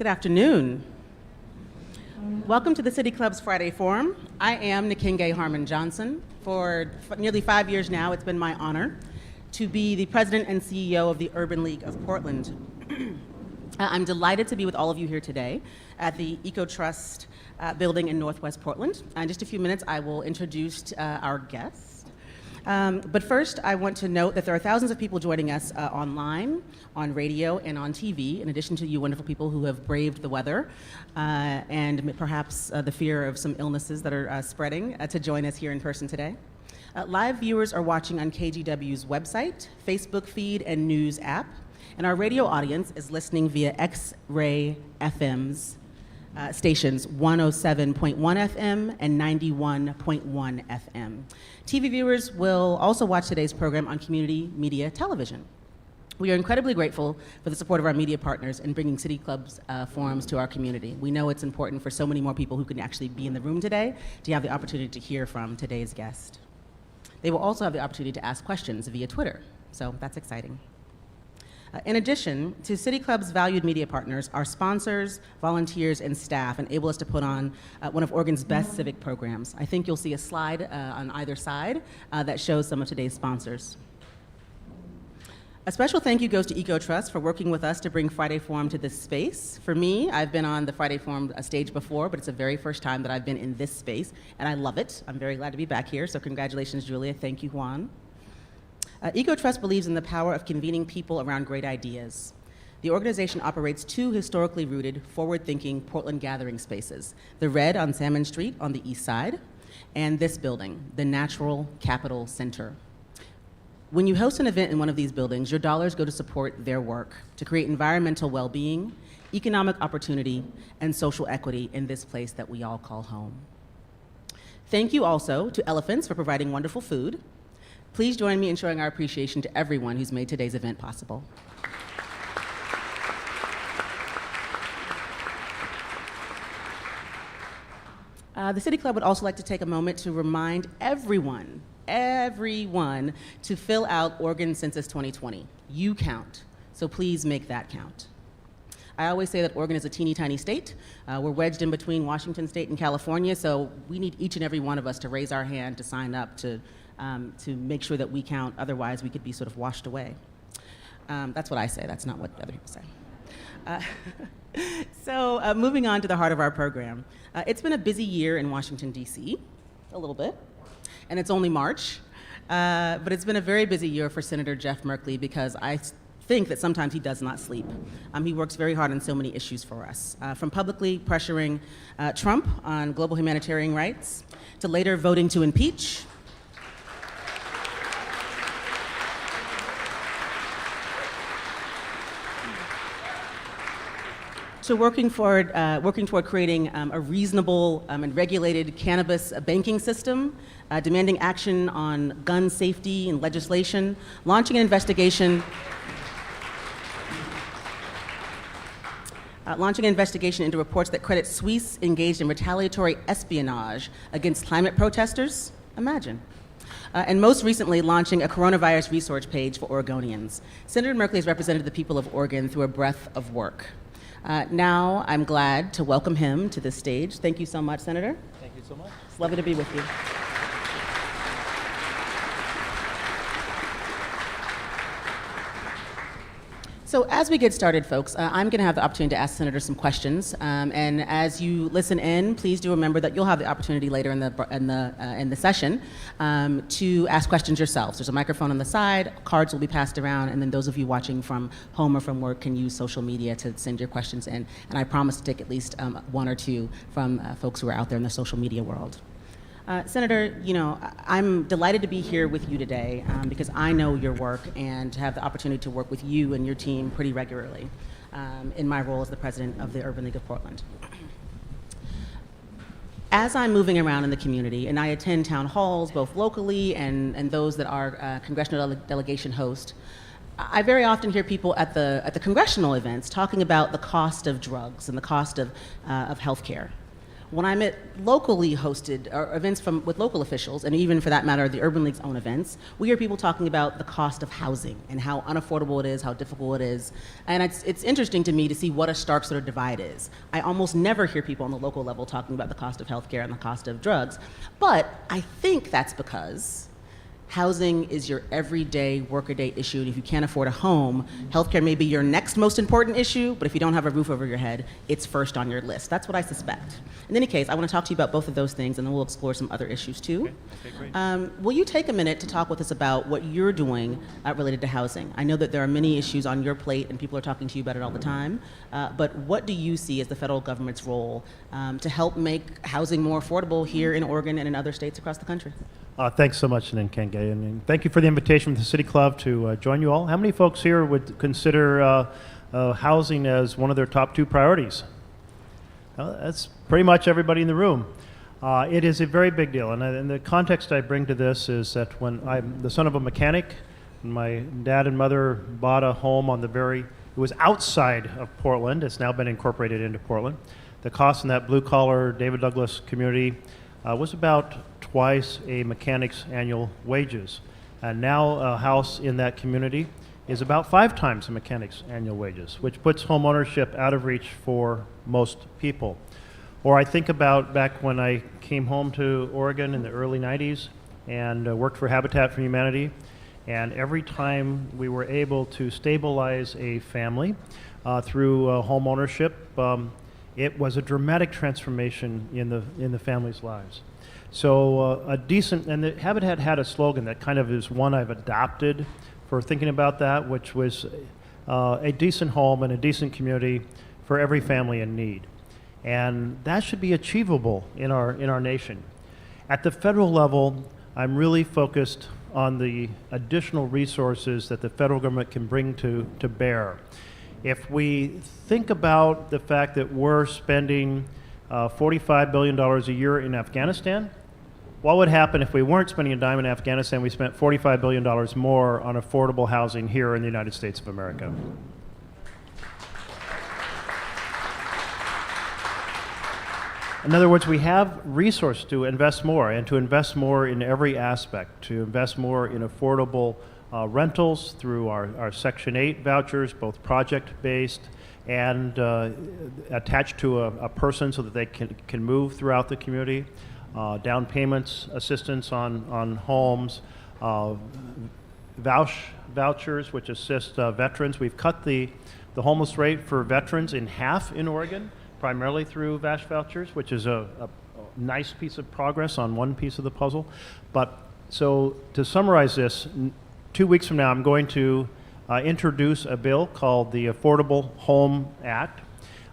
Good afternoon. Welcome to the City Club's Friday Forum. I am Nikinge Harmon Johnson. For nearly 5 years now, it's been my honor to be the president and CEO of the Urban League of Portland. I'm delighted to be with all of you here today at the EcoTrust building in Northwest Portland. In just a few minutes, I will introduce our guest. But first, I want to note that there are thousands of people joining us online, on radio, and on TV, in addition to you wonderful people who have braved the weather and perhaps the fear of some illnesses that are spreading to join us here in person today. Live viewers are watching on KGW's website, Facebook feed, and news app, and our radio audience is listening via X-Ray FM's stations 107.1 FM and 91.1 FM. TV viewers will also watch today's program on community media television. We are incredibly grateful for the support of our media partners in bringing City Club's forums to our community. We know it's important for so many more people who can actually be in the room today to have the opportunity to hear from today's guest. They will also have the opportunity to ask questions via Twitter, so that's exciting. In addition to City Club's valued media partners, our sponsors, volunteers, and staff enable us to put on one of Oregon's best civic programs. I think you'll see a slide on either side that shows some of today's sponsors. A special thank you goes to EcoTrust for working with us to bring Friday Forum to this space. For me, I've been on the Friday Forum stage before, but it's the very first time that I've been in this space, and I love it. I'm very glad to be back here, so congratulations, Julia. Thank you, Juan. EcoTrust believes in the power of convening people around great ideas. The organization operates two historically rooted, forward-thinking Portland gathering spaces, the Red on Salmon Street on the east side, and this building, the Natural Capital Center. When you host an event in one of these buildings, your dollars go to support their work, to create environmental well-being, economic opportunity, and social equity in this place that we all call home. Thank you also to Elephants for providing wonderful food. Please join me in showing our appreciation to everyone who's made today's event possible. The City Club would also like to take a moment to remind everyone to fill out Oregon Census 2020. You count, so please make that count. I always say that Oregon is a teeny tiny state. We're wedged in between Washington State and California, so we need each and every one of us to raise our hand to sign up to make sure that we count, otherwise we could be sort of washed away. That's what I say, that's not what other people say. So moving on to the heart of our program. It's been a busy year in Washington, D.C., a little bit, and it's only March, but it's been a very busy year for Senator Jeff Merkley because I think that sometimes he does not sleep. He works very hard on so many issues for us, from publicly pressuring Trump on global humanitarian rights, to later voting to impeach, to working toward creating a reasonable and regulated cannabis banking system, demanding action on gun safety and legislation, launching an investigation into reports that Credit Suisse engaged in retaliatory espionage against climate protesters. Imagine. And most recently, launching a coronavirus resource page for Oregonians. Senator Merkley has represented the people of Oregon through a breadth of work. Now I'm glad to welcome him to the stage. Thank you so much, Senator. Thank you so much. It's lovely to be with you. So as we get started, folks, I'm going to have the opportunity to ask Senator some questions, and as you listen in, please do remember that you'll have the opportunity later in the session to ask questions yourselves. There's a microphone on the side, cards will be passed around, and then those of you watching from home or from work can use social media to send your questions in, and I promise to take at least one or two from folks who are out there in the social media world. Senator, I'm delighted to be here with you today because I know your work and have the opportunity to work with you and your team pretty regularly in my role as the president of the Urban League of Portland. As I'm moving around in the community and I attend town halls, both locally and those that our congressional delegation host, I very often hear people at the congressional events talking about the cost of drugs and the cost of health care. when I'm at locally hosted or events with local officials, and even for that matter, the Urban League's own events, we hear people talking about the cost of housing and how unaffordable it is, how difficult it is. And it's interesting to me to see what a stark sort of divide is. I almost never hear people on the local level talking about the cost of healthcare and the cost of drugs. But I think that's because housing is your everyday, workaday issue, and if you can't afford a home, healthcare may be your next most important issue, but if you don't have a roof over your head, it's first on your list. That's what I suspect. In any case, I want to talk to you about both of those things, and then we'll explore some other issues too. Okay, great. Will you take a minute to talk with us about what you're doing related to housing? I know that there are many issues on your plate, and people are talking to you about it all the time, but what do you see as the federal government's role to help make housing more affordable here in Oregon and in other states across the country? Thanks so much, Nkenge, and thank you for the invitation from the City Club to join you all. How many folks here would consider housing as one of their top 2 priorities? That's pretty much everybody in the room. It is a very big deal, and the context I bring to this is that when I'm the son of a mechanic, and my dad and mother bought a home on it was outside of Portland. It's now been incorporated into Portland. The cost in that blue-collar David Douglas community was about twice a mechanic's annual wages. And now a house in that community is about 5 times a mechanic's annual wages, which puts home ownership out of reach for most people. Or I think about back when I came home to Oregon in the early 90s and worked for Habitat for Humanity, and every time we were able to stabilize a family through home ownership, it was a dramatic transformation in the family's lives. So and the Habitat had a slogan that kind of is one I've adopted for thinking about that, which was a decent home and a decent community for every family in need. And that should be achievable in our nation. At the federal level, I'm really focused on the additional resources that the federal government can bring to bear. If we think about the fact that we're spending $45 billion a year in Afghanistan, what would happen if we weren't spending a dime in Afghanistan, we spent $45 billion more on affordable housing here in the United States of America? In other words, we have resources to invest more, and to invest more in every aspect, to invest more in affordable rentals through our Section 8 vouchers, both project-based and attached to a person so that they can move throughout the community. Down payments, assistance on homes, vouchers which assist veterans. We've cut the homeless rate for veterans in half in Oregon, primarily through VASH vouchers, which is a nice piece of progress on one piece of the puzzle. But so to summarize this, 2 weeks from now I'm going to introduce a bill called the Affordable Home Act,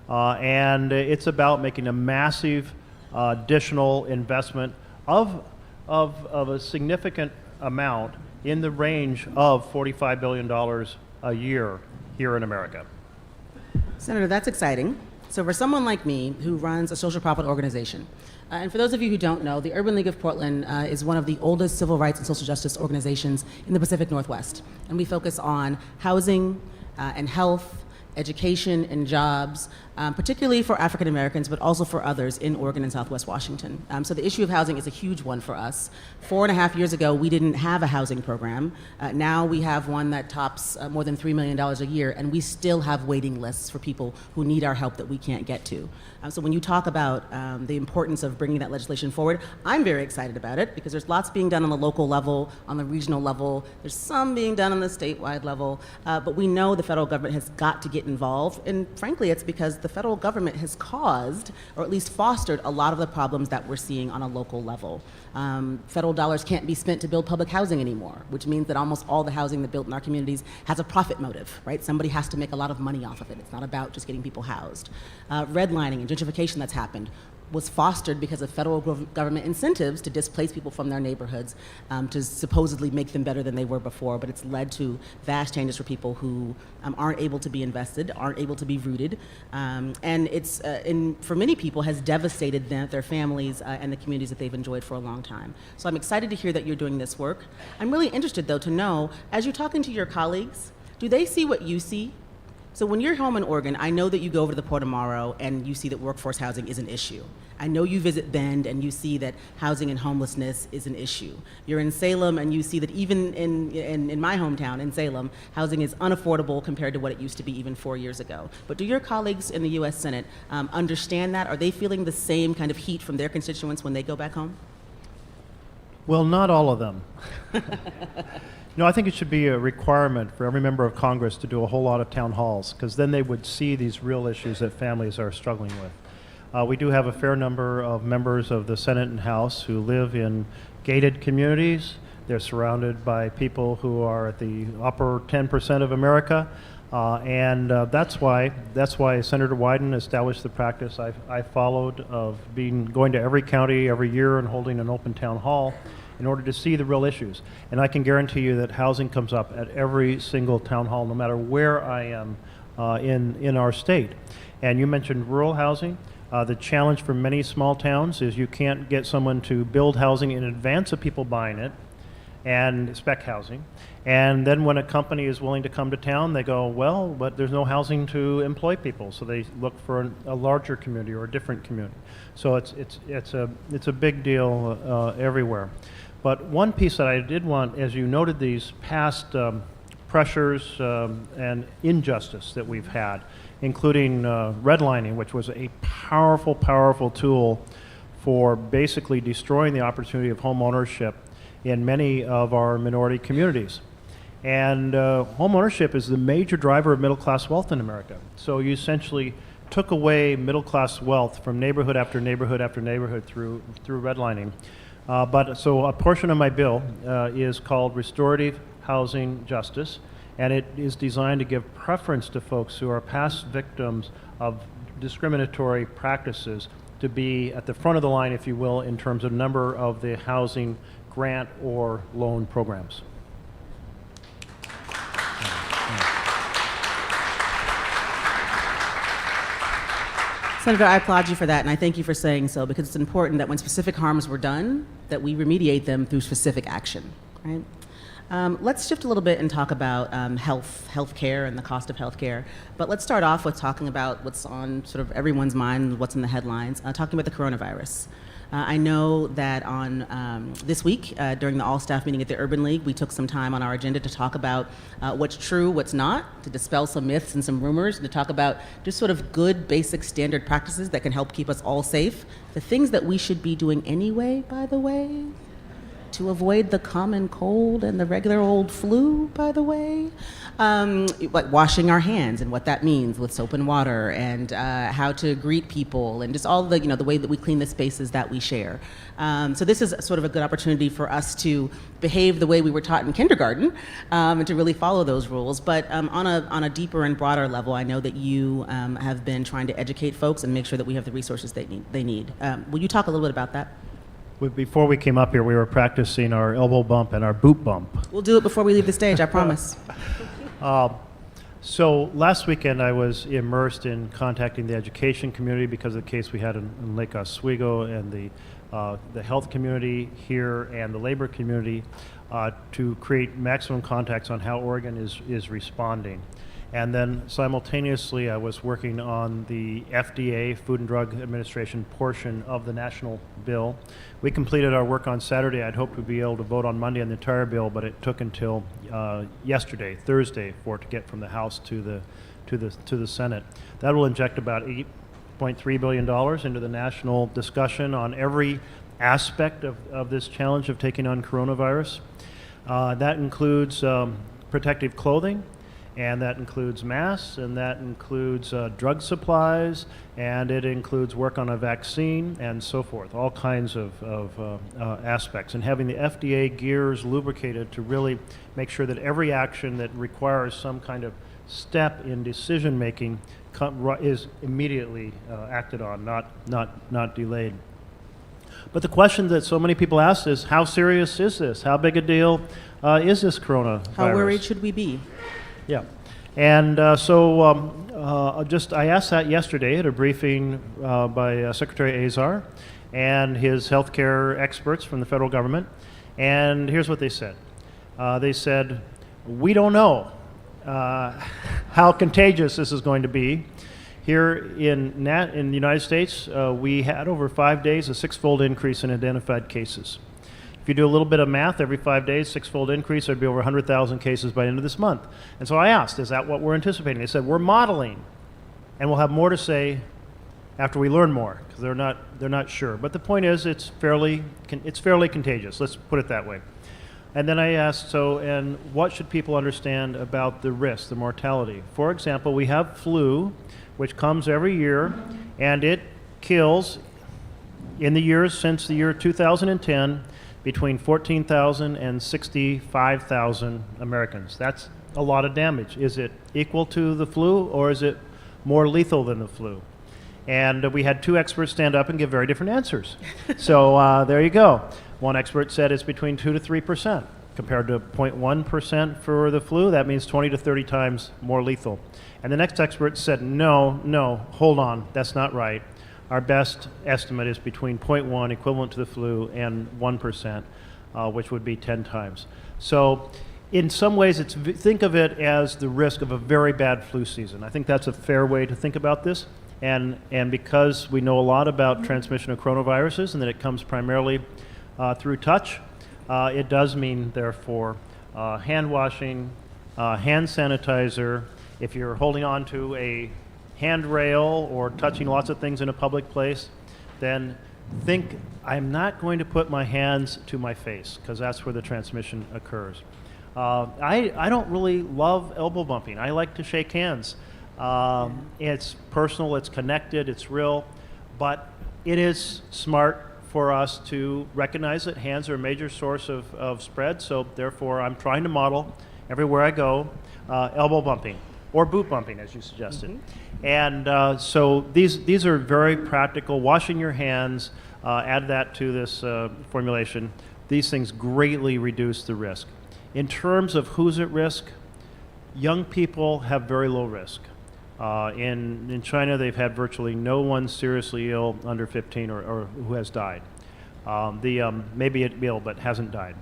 and it's about making a massive additional investment of a significant amount in the range of $45 billion a year here in America. Senator, that's exciting. So for someone like me who runs a social profit organization, and for those of you who don't know, the Urban League of Portland is one of the oldest civil rights and social justice organizations in the Pacific Northwest. And we focus on housing and health, education and jobs, particularly for African Americans, but also for others in Oregon and Southwest Washington. So the issue of housing is a huge one for us. 4.5 years ago, we didn't have a housing program. Now we have one that tops more than $3 million a year, and we still have waiting lists for people who need our help that we can't get to. So when you talk about the importance of bringing that legislation forward, I'm very excited about it because there's lots being done on the local level, on the regional level, there's some being done on the statewide level, but we know the federal government has got to get involved, and frankly it's because the federal government has caused, or at least fostered, a lot of the problems that we're seeing on a local level. Federal dollars can't be spent to build public housing anymore, which means that almost all the housing that's built in our communities has a profit motive, right? Somebody has to make a lot of money off of it. It's not about just getting people housed. Redlining and gentrification that's happened was fostered because of federal government incentives to displace people from their neighborhoods to supposedly make them better than they were before, but it's led to vast changes for people who aren't able to be invested, aren't able to be rooted, and it's, for many people, has devastated their families and the communities that they've enjoyed for a long time. So I'm excited to hear that you're doing this work. I'm really interested, though, to know, as you're talking to your colleagues, do they see what you see? So when you're home in Oregon, I know that you go over to the Port tomorrow and you see that workforce housing is an issue. I know you visit Bend and you see that housing and homelessness is an issue. You're in Salem and you see that even in my hometown, in Salem, housing is unaffordable compared to what it used to be even 4 years ago. But do your colleagues in the U.S. Senate understand that? Are they feeling the same kind of heat from their constituents when they go back home? Well, not all of them. No, I think it should be a requirement for every member of Congress to do a whole lot of town halls, because then they would see these real issues that families are struggling with. We do have a fair number of members of the Senate and House who live in gated communities. They're surrounded by people who are at the upper 10% of America, and that's why Senator Wyden established the practice I followed of going to every county every year and holding an open town hall in order to see the real issues. And I can guarantee you that housing comes up at every single town hall, no matter where I am in our state. And you mentioned rural housing. The challenge for many small towns is you can't get someone to build housing in advance of people buying it, and spec housing. And then when a company is willing to come to town, they go, well, but there's no housing to employ people, so they look for a larger community or a different community. So it's a big deal everywhere. But one piece that I did want, as you noted, these past pressures and injustice that we've had, including redlining, which was a powerful, powerful tool for basically destroying the opportunity of home ownership in many of our minority communities. And home ownership is the major driver of middle-class wealth in America. So you essentially took away middle-class wealth from neighborhood after neighborhood after neighborhood through redlining. So a portion of my bill is called Restorative Housing Justice, and it is designed to give preference to folks who are past victims of discriminatory practices to be at the front of the line, if you will, in terms of number of the housing grant or loan programs. Senator, I applaud you for that, and I thank you for saying so, because it's important that when specific harms were done, that we remediate them through specific action, right? Let's shift a little bit and talk about health care and the cost of health care. But let's start off with talking about what's on sort of everyone's mind, what's in the headlines, talking about the coronavirus. I know that on this week, during the all-staff meeting at the Urban League, we took some time on our agenda to talk about what's true, what's not, to dispel some myths and some rumors, and to talk about just sort of good, basic, standard practices that can help keep us all safe. The things that we should be doing anyway, by the way, to avoid the common cold and the regular old flu, by the way. Like washing our hands and what that means with soap and water, and how to greet people, and just all the, the way that we clean the spaces that we share. So this is sort of a good opportunity for us to behave the way we were taught in kindergarten, and to really follow those rules. But on a deeper and broader level, I know that you have been trying to educate folks and make sure that we have the resources they need. Will you talk a little bit about that? Before we came up here, we were practicing our elbow bump and our boot bump. We'll do it before we leave the stage, I promise. So last weekend I was immersed in contacting the education community because of the case we had in Lake Oswego, and the health community here and the labor community to create maximum contacts on how Oregon is responding. And then simultaneously I was working on the FDA, Food and Drug Administration portion of the national bill. We completed our work on Saturday. I'd hoped we'd be able to vote on Monday on the entire bill, but it took until yesterday, Thursday, for it to get from the House to the Senate. That will inject about $8.3 billion into the national discussion on every aspect of this challenge of taking on coronavirus. That includes protective clothing, and that includes masks, and that includes drug supplies, and it includes work on a vaccine, and so forth, all kinds of aspects. And having the FDA gears lubricated to really make sure that every action that requires some kind of step in decision-making is immediately acted on, not delayed. But the question that so many people ask is, how serious is this? How big a deal is this coronavirus? How worried should we be? Yeah, and I asked that yesterday at a briefing by Secretary Azar and his healthcare experts from the federal government, and here's what they said. They said, we don't know how how contagious this is going to be. Here in the United States, we had over 5 days a six-fold increase in identified cases. If you do a little bit of math, every 5 days, six-fold increase, there'd be over 100,000 cases by the end of this month. And so I asked, is that what we're anticipating? They said, we're modeling, and we'll have more to say after we learn more, because they're not sure. But the point is, it's fairly contagious. Let's put it that way. And then I asked, and what should people understand about the risk, the mortality? For example, we have flu, which comes every year, and it kills, in the years since the year 2010, between 14,000 and 65,000 Americans. That's a lot of damage. Is it equal to the flu, or is it more lethal than the flu? And we had two experts stand up and give very different answers. So there you go. One expert said it's between 2 to 3%. Compared to 0.1% for the flu, that means 20 to 30 times more lethal. And the next expert said, no, hold on, that's not right. Our best estimate is between 0.1, equivalent to the flu, and 1%, which would be 10 times. So in some ways, think of it as the risk of a very bad flu season. I think that's a fair way to think about this. And because we know a lot about transmission of coronaviruses and that it comes primarily through touch, it does mean, therefore, hand washing, hand sanitizer. If you're holding on to a handrail or touching lots of things in a public place, then think, I'm not going to put my hands to my face, because that's where the transmission occurs. I don't really love elbow bumping. I like to shake hands. It's personal, it's connected, it's real, but it is smart for us to recognize that hands are a major source of spread, so therefore I'm trying to model everywhere I go elbow bumping or boot bumping, as you suggested. Mm-hmm. And so these are very practical. Washing your hands, add that to this formulation. These things greatly reduce the risk. In terms of who's at risk, young people have very low risk. In China, they've had virtually no one seriously ill under 15 or who has died. Maybe ill but hasn't died.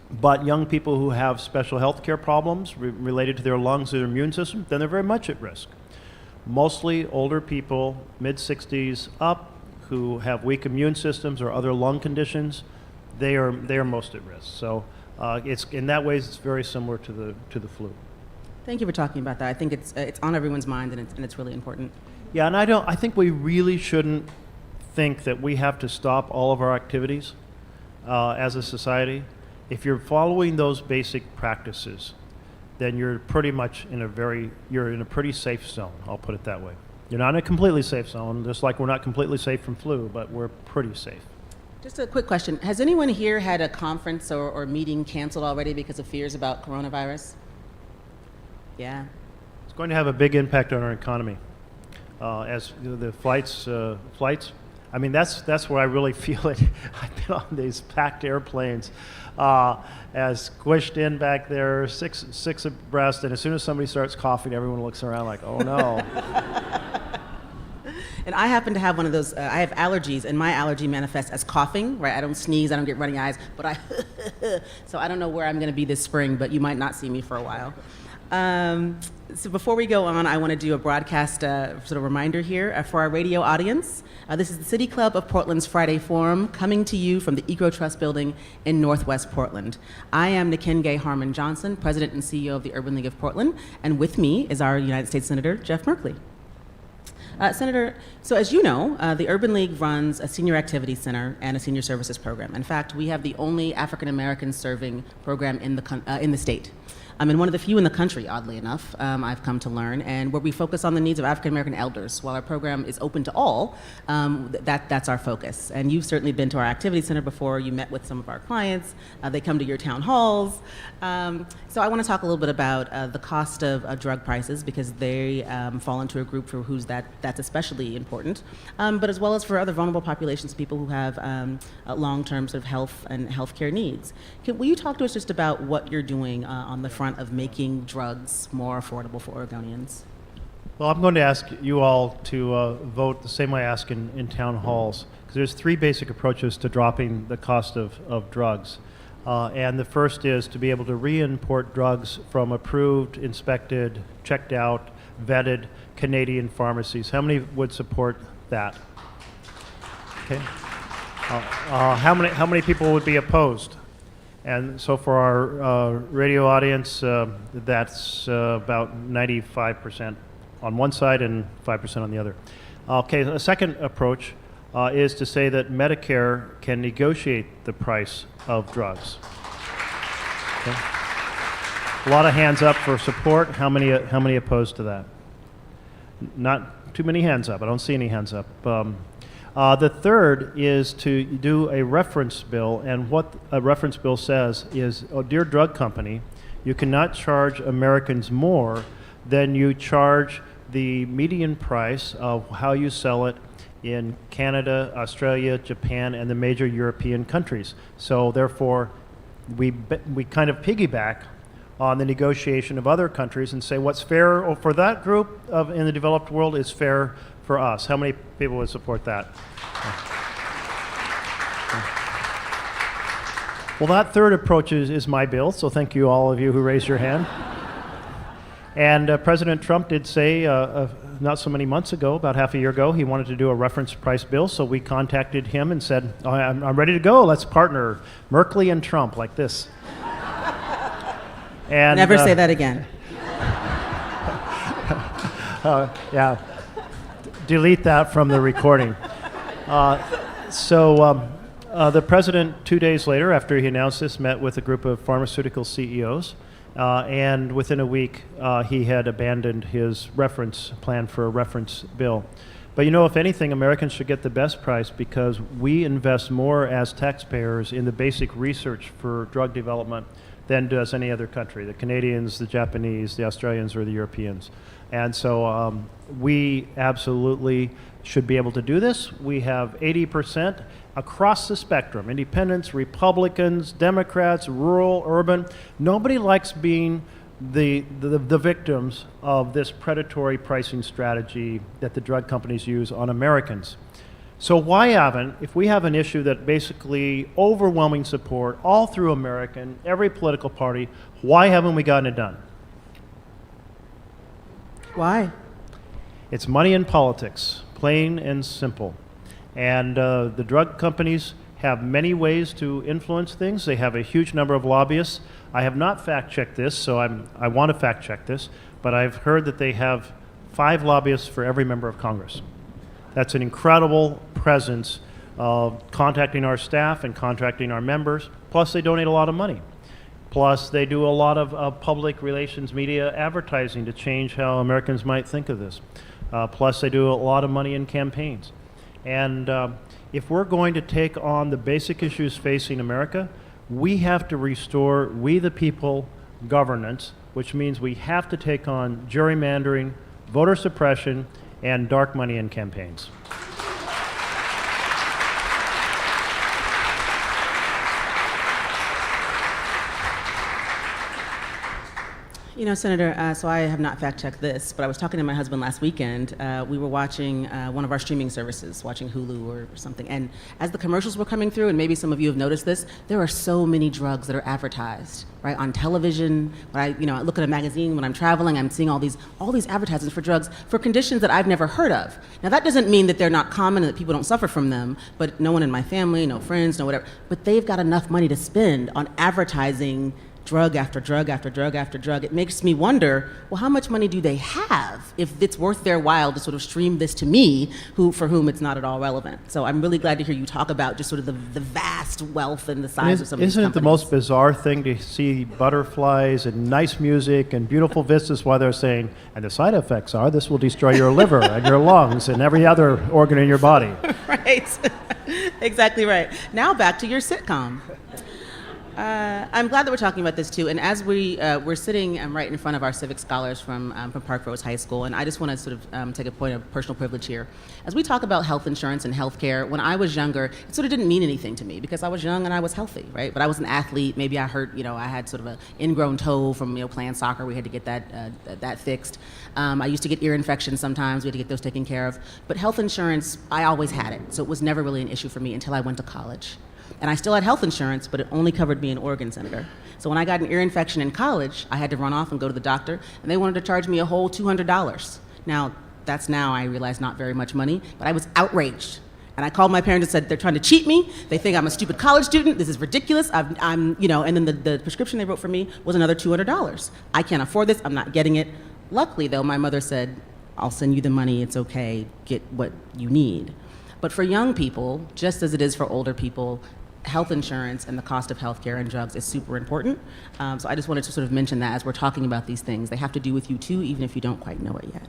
But young people who have special health care problems related to their lungs or their immune system, then they're very much at risk. Mostly older people, mid-60s up, who have weak immune systems or other lung conditions, they are most at risk. So it's in that way it's very similar to the flu. Thank you for talking about that. I think it's on everyone's mind, and it's really important. Yeah, and I think we really shouldn't think that we have to stop all of our activities as a society. If you're following those basic practices, then you're pretty much you're in a pretty safe zone. I'll put it that way. You're not in a completely safe zone, just like we're not completely safe from flu, but we're pretty safe. Just a quick question. Has anyone here had a conference or meeting canceled already because of fears about coronavirus? Yeah. It's going to have a big impact on our economy. As the flights, I mean, that's where I really feel it. I've been on these packed airplanes, as squished in back there, six abreast, and as soon as somebody starts coughing, everyone looks around like, oh no. And I happen to have one of those, I have allergies, and my allergy manifests as coughing, right? I don't sneeze, I don't get runny eyes, but so I don't know where I'm gonna be this spring, but you might not see me for a while. So before we go on, I want to do a broadcast sort of reminder here for our radio audience. This is the City Club of Portland's Friday Forum, coming to you from the Eco Trust Building in Northwest Portland. I am Nikenge Harmon Johnson, President and CEO of the Urban League of Portland, and with me is our United States Senator Jeff Merkley. Senator, so as you know, the Urban League runs a senior activity center and a senior services program. In fact, we have the only African American serving program in the state. And one of the few in the country, oddly enough, I've come to learn, and where we focus on the needs of African American elders. While our program is open to all, that's our focus. And you've certainly been to our activity center before. You met with some of our clients. They come to your town halls. So I want to talk a little bit about the cost of drug prices, because they fall into a group for whose that's especially important, but as well as for other vulnerable populations, people who have long-term sort of health and healthcare needs. Will you talk to us just about what you're doing on the front of making drugs more affordable for Oregonians? Well, I'm going to ask you all to vote the same way I ask in town halls, because there's three basic approaches to dropping the cost of drugs. And the first is to be able to re-import drugs from approved, inspected, checked out, vetted Canadian pharmacies. How many would support that? Okay. How many people would be opposed? And so for our radio audience, that's about 95% on one side and 5% on the other. Okay, a second approach is to say that Medicare can negotiate the price of drugs. Okay. A lot of hands up for support. How many opposed to that? Not too many hands up. I don't see any hands up. The third is to do a reference bill, and what a reference bill says is, oh, dear drug company, you cannot charge Americans more than you charge the median price of how you sell it in Canada, Australia, Japan, and the major European countries. So therefore, we kind of piggyback on the negotiation of other countries and say what's fair for that group in the developed world is fair for us. How many people would support that? Well, that third approach is my bill, so thank you all of you who raised your hand. And President Trump did say not so many months ago, about half a year ago, he wanted to do a reference price bill, so we contacted him and said, oh, I'm ready to go, let's partner Merkley and Trump like this. And, Never say that again. Yeah, delete that from the recording. The president, 2 days later, after he announced this, met with a group of pharmaceutical CEOs, and within a week, he had abandoned his reference plan for a reference bill. But you know, if anything, Americans should get the best price because we invest more as taxpayers in the basic research for drug development than does any other country, the Canadians, the Japanese, the Australians, or the Europeans. And so we absolutely should be able to do this. We have 80% across the spectrum, independents, Republicans, Democrats, rural, urban. Nobody likes being the victims of this predatory pricing strategy that the drug companies use on Americans. So why haven't, if we have an issue that basically overwhelming support all through America, in every political party, why haven't we gotten it done? Why? It's money in politics, plain and simple. And the drug companies have many ways to influence things. They have a huge number of lobbyists. I have not fact-checked this, so I want to fact-check this, but I've heard that they have 5 lobbyists for every member of Congress. That's an incredible presence of contacting our staff and contacting our members. Plus, they donate a lot of money. Plus, they do a lot of public relations media advertising to change how Americans might think of this. Plus, they do a lot of money in campaigns. And if we're going to take on the basic issues facing America, we have to restore we the people governance, which means we have to take on gerrymandering, voter suppression, and dark money in campaigns. You know, Senator, so I have not fact-checked this, but I was talking to my husband last weekend. We were watching one of our streaming services, watching Hulu or something, and as the commercials were coming through, and maybe some of you have noticed this, there are so many drugs that are advertised, right, on television. When I look at a magazine, when I'm traveling, I'm seeing all these advertisements for drugs for conditions that I've never heard of. Now, that doesn't mean that they're not common and that people don't suffer from them, but no one in my family, no friends, no whatever, but they've got enough money to spend on advertising drug after drug after drug after drug. It makes me wonder, well, how much money do they have if it's worth their while to sort of stream this to me, for whom it's not at all relevant? So I'm really glad to hear you talk about just sort of the vast wealth and the size of some of these companies. Isn't it the most bizarre thing to see butterflies and nice music and beautiful vistas while they're saying, and the side effects are this will destroy your liver and your lungs and every other organ in your body. Right. Exactly right. Now back to your sitcom. I'm glad that we're talking about this too. And as we're sitting right in front of our civic scholars from Park Rose High School, and I just want to sort of take a point of personal privilege here. As we talk about health insurance and health care, when I was younger, it sort of didn't mean anything to me because I was young and I was healthy, right? But I was an athlete. Maybe I hurt, I had sort of an ingrown toe from playing soccer. We had to get that fixed. I used to get ear infections sometimes. We had to get those taken care of. But health insurance, I always had it, so it was never really an issue for me until I went to college. And I still had health insurance, but it only covered me in Oregon, Senator. So when I got an ear infection in college, I had to run off and go to the doctor, and they wanted to charge me a whole $200. Now, I realize, not very much money, but I was outraged. And I called my parents and said, they're trying to cheat me. They think I'm a stupid college student. This is ridiculous. And then the prescription they wrote for me was another $200. I can't afford this. I'm not getting it. Luckily, though, my mother said, I'll send you the money. It's okay. Get what you need. But for young people, just as it is for older people, health insurance and the cost of health care and drugs is super important. So I just wanted to sort of mention that as we're talking about these things. They have to do with you, too, even if you don't quite know it yet.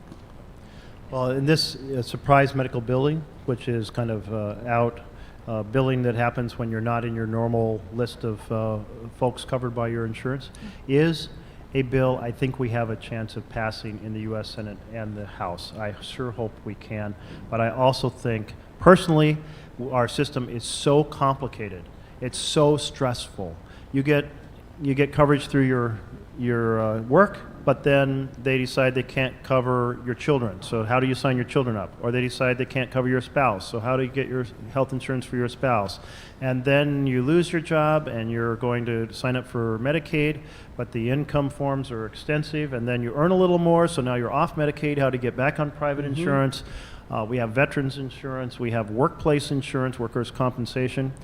Well, in this surprise medical billing, which is kind of billing that happens when you're not in your normal list of folks covered by your insurance, is a bill I think we have a chance of passing in the U.S. Senate and the House. I sure hope we can. But I also think, personally, our system is so complicated. It's so stressful. You get coverage through your work, but then they decide they can't cover your children. So how do you sign your children up? Or they decide they can't cover your spouse. So how do you get your health insurance for your spouse? And then you lose your job and you're going to sign up for Medicaid, but the income forms are extensive, and then you earn a little more, so now you're off Medicaid. How to get back on private insurance? We have veterans insurance. We have workplace insurance, workers' compensation.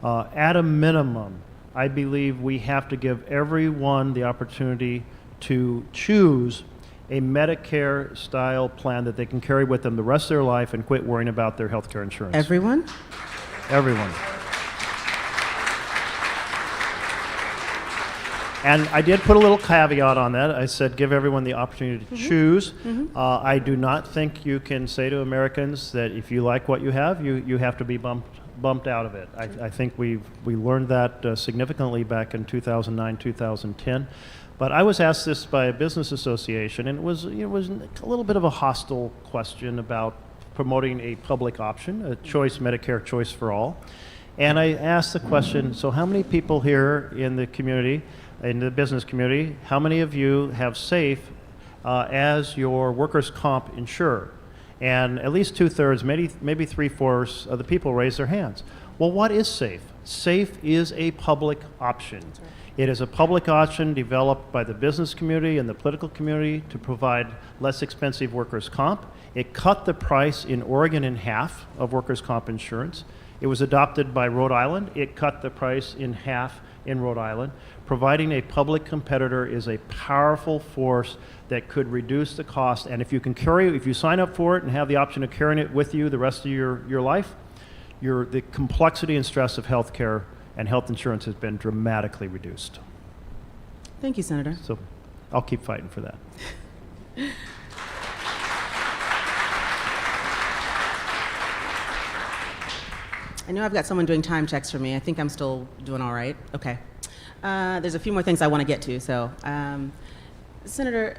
At a minimum, I believe we have to give everyone the opportunity to choose a Medicare-style plan that they can carry with them the rest of their life and quit worrying about their health care insurance. Everyone? Everyone. And I did put a little caveat on that. I said give everyone the opportunity to choose. I do not think you can say to Americans that if you like what you have, you have to be bumped out of it. I think we learned that significantly back in 2009, 2010. But I was asked this by a business association, and it was a little bit of a hostile question about promoting a public option, a choice, Medicare choice for all. And I asked the question, so how many people here in the community, in the business community, how many of you have SAFE as your workers' comp insurer? And at least 2/3, maybe 3/4 of the people raised their hands. Well, what is SAFE? SAFE is a public option. It is a public option developed by the business community and the political community to provide less expensive workers' comp. It cut the price in Oregon in half of workers' comp insurance. It was adopted by Rhode Island. It cut the price in half in Rhode Island. Providing a public competitor is a powerful force that could reduce the cost. And if you sign up for it and have the option of carrying it with you the rest of your life, the complexity and stress of health care and health insurance has been dramatically reduced. Thank you, Senator. So I'll keep fighting for that. I know I've got someone doing time checks for me. I think I'm still doing all right. Okay. There's a few more things I want to get to. So, Senator,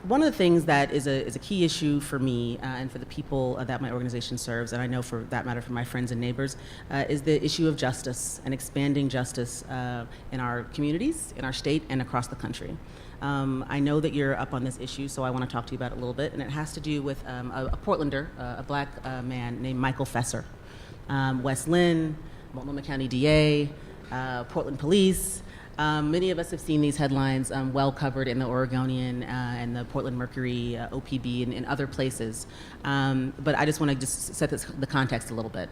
one of the things that is a key issue for me and for the people that my organization serves, and I know for that matter for my friends and neighbors, is the issue of justice and expanding justice in our communities, in our state, and across the country. I know that you're up on this issue, so I want to talk to you about it a little bit, and it has to do with a Portlander, a black man named Michael Fesser. West Lynn, Multnomah County DA, Portland Police. Many of us have seen these headlines well covered in the Oregonian and the Portland Mercury, OPB, and in other places. But I just want to just set the context a little bit.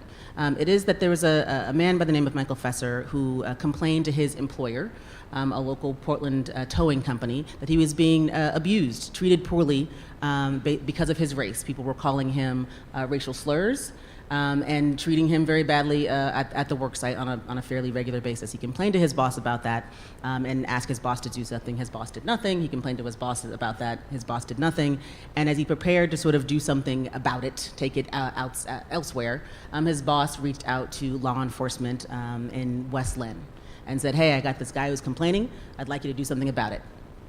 It is that there was a man by the name of Michael Fesser who complained to his employer, a local Portland towing company, that he was being abused, treated poorly because of his race. People were calling him racial slurs. And treating him very badly at the work site on a fairly regular basis. He complained to his boss about that and asked his boss to do something. His boss did nothing. He complained to his boss about that. His boss did nothing. And as he prepared to sort of do something about it, take it out elsewhere, his boss reached out to law enforcement in West Lynn and said, hey, I got this guy who's complaining. I'd like you to do something about it.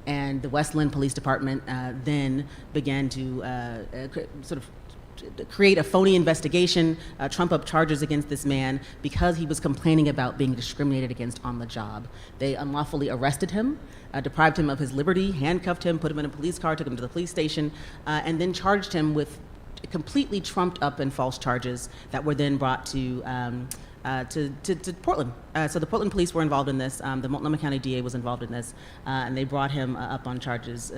And the West Lynn Police Department then began to sort of create a phony investigation, trump up charges against this man because he was complaining about being discriminated against on the job. They unlawfully arrested him, deprived him of his liberty, handcuffed him, put him in a police car, took him to the police station, and then charged him with completely trumped up and false charges that were then brought to to Portland. So the Portland police were involved in this. The Multnomah County DA was involved in this, and they brought him up on charges.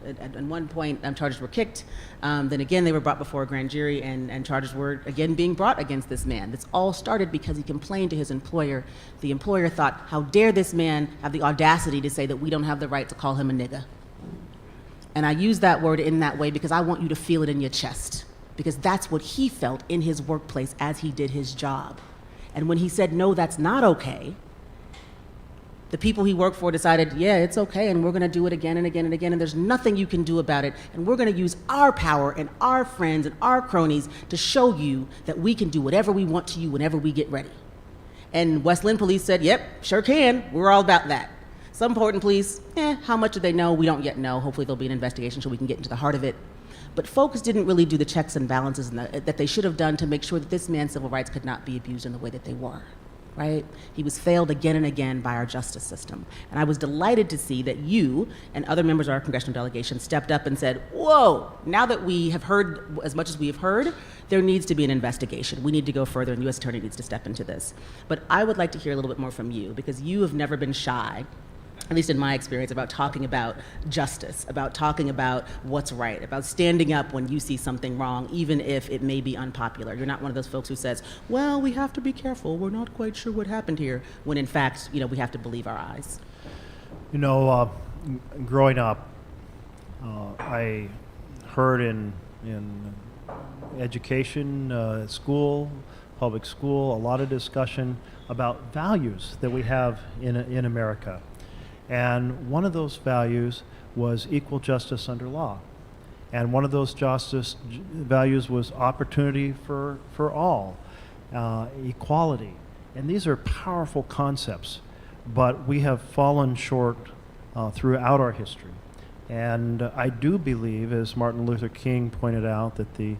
At one point, charges were kicked. Then again, they were brought before a grand jury, and charges were again being brought against this man. This all started because he complained to his employer. The employer thought, how dare this man have the audacity to say that we don't have the right to call him a nigga? And I use that word in that way because I want you to feel it in your chest, because that's what he felt in his workplace as he did his job. And when he said, no, that's not okay, the people he worked for decided, yeah, it's okay, and we're going to do it again and again and again, and there's nothing you can do about it, and we're going to use our power and our friends and our cronies to show you that we can do whatever we want to you whenever we get ready. And West Lynn police said, yep, sure can. We're all about that. Some Portland police, how much do they know? We don't yet know. Hopefully there'll be an investigation so we can get into the heart of it. But folks didn't really do the checks and balances that they should have done to make sure that this man's civil rights could not be abused in the way that they were, right? He was failed again and again by our justice system. And I was delighted to see that you and other members of our congressional delegation stepped up and said, whoa, now that we have heard as much as we have heard, there needs to be an investigation. We need to go further, and the U.S. Attorney needs to step into this. But I would like to hear a little bit more from you, because you have never been shy, at least in my experience, about talking about justice, about talking about what's right, about standing up when you see something wrong, even if it may be unpopular. You're not one of those folks who says, well, we have to be careful, we're not quite sure what happened here, when in fact, we have to believe our eyes. Growing up, I heard in education, school, public school, a lot of discussion about values that we have in America. And one of those values was equal justice under law. And one of those values was opportunity for all, equality. And these are powerful concepts, but we have fallen short throughout our history. And I do believe, as Martin Luther King pointed out, that the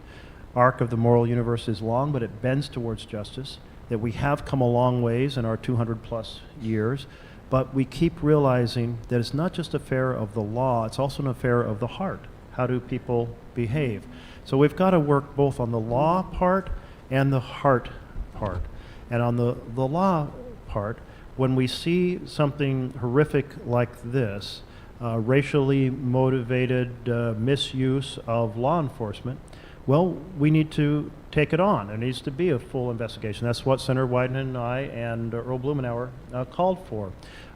arc of the moral universe is long, but it bends towards justice, that we have come a long ways in our 200 plus years. But we keep realizing that it's not just an affair of the law, it's also an affair of the heart. How do people behave? So we've got to work both on the law part and the heart part. And on the law part, when we see something horrific like this, racially motivated misuse of law enforcement, well, we need to take it on. There needs to be a full investigation. That's what Senator Wyden and I and Earl Blumenauer called for.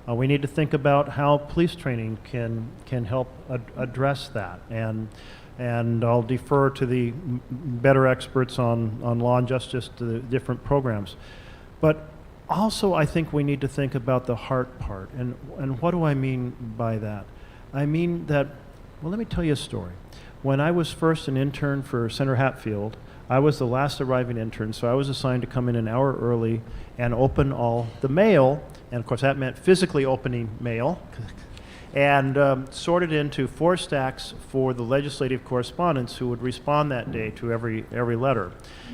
We need to think about how police training can help address that. And I'll defer to the better experts on law and justice, to the different programs. But also, I think we need to think about the heart part. And what do I mean by that? I mean that, well, let me tell you a story. When I was first an intern for Senator Hatfield, I was the last arriving intern, so I was assigned to come in an hour early and open all the mail. And of course, that meant physically opening mail, and sorted into 4 stacks for the legislative correspondents who would respond that day to every letter.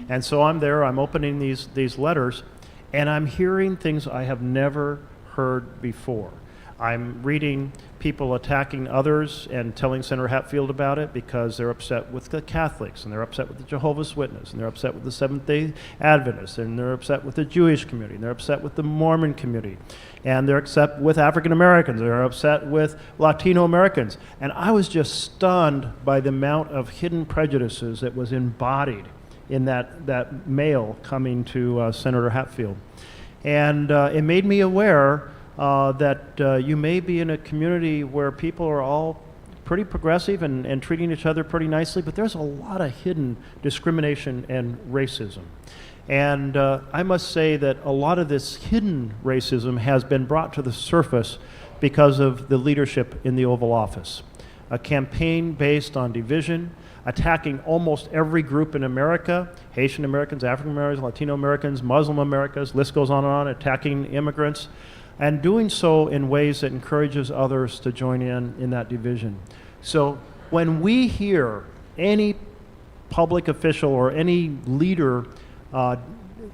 And so I'm there, I'm opening these letters, and I'm hearing things I have never heard before. I'm reading people attacking others and telling Senator Hatfield about it because they're upset with the Catholics, and they're upset with the Jehovah's Witnesses, and they're upset with the Seventh-day Adventists, and they're upset with the Jewish community, and they're upset with the Mormon community, and they're upset with African Americans, they're upset with Latino Americans. And I was just stunned by the amount of hidden prejudices that was embodied in that mail coming to Senator Hatfield. And it made me aware that you may be in a community where people are all pretty progressive and treating each other pretty nicely, but there's a lot of hidden discrimination and racism. And I must say that a lot of this hidden racism has been brought to the surface because of the leadership in the Oval Office. A campaign based on division, attacking almost every group in America, Haitian Americans, African Americans, Latino Americans, Muslim Americans, list goes on and on, attacking immigrants, and doing so in ways that encourages others to join in that division. So when we hear any public official or any leader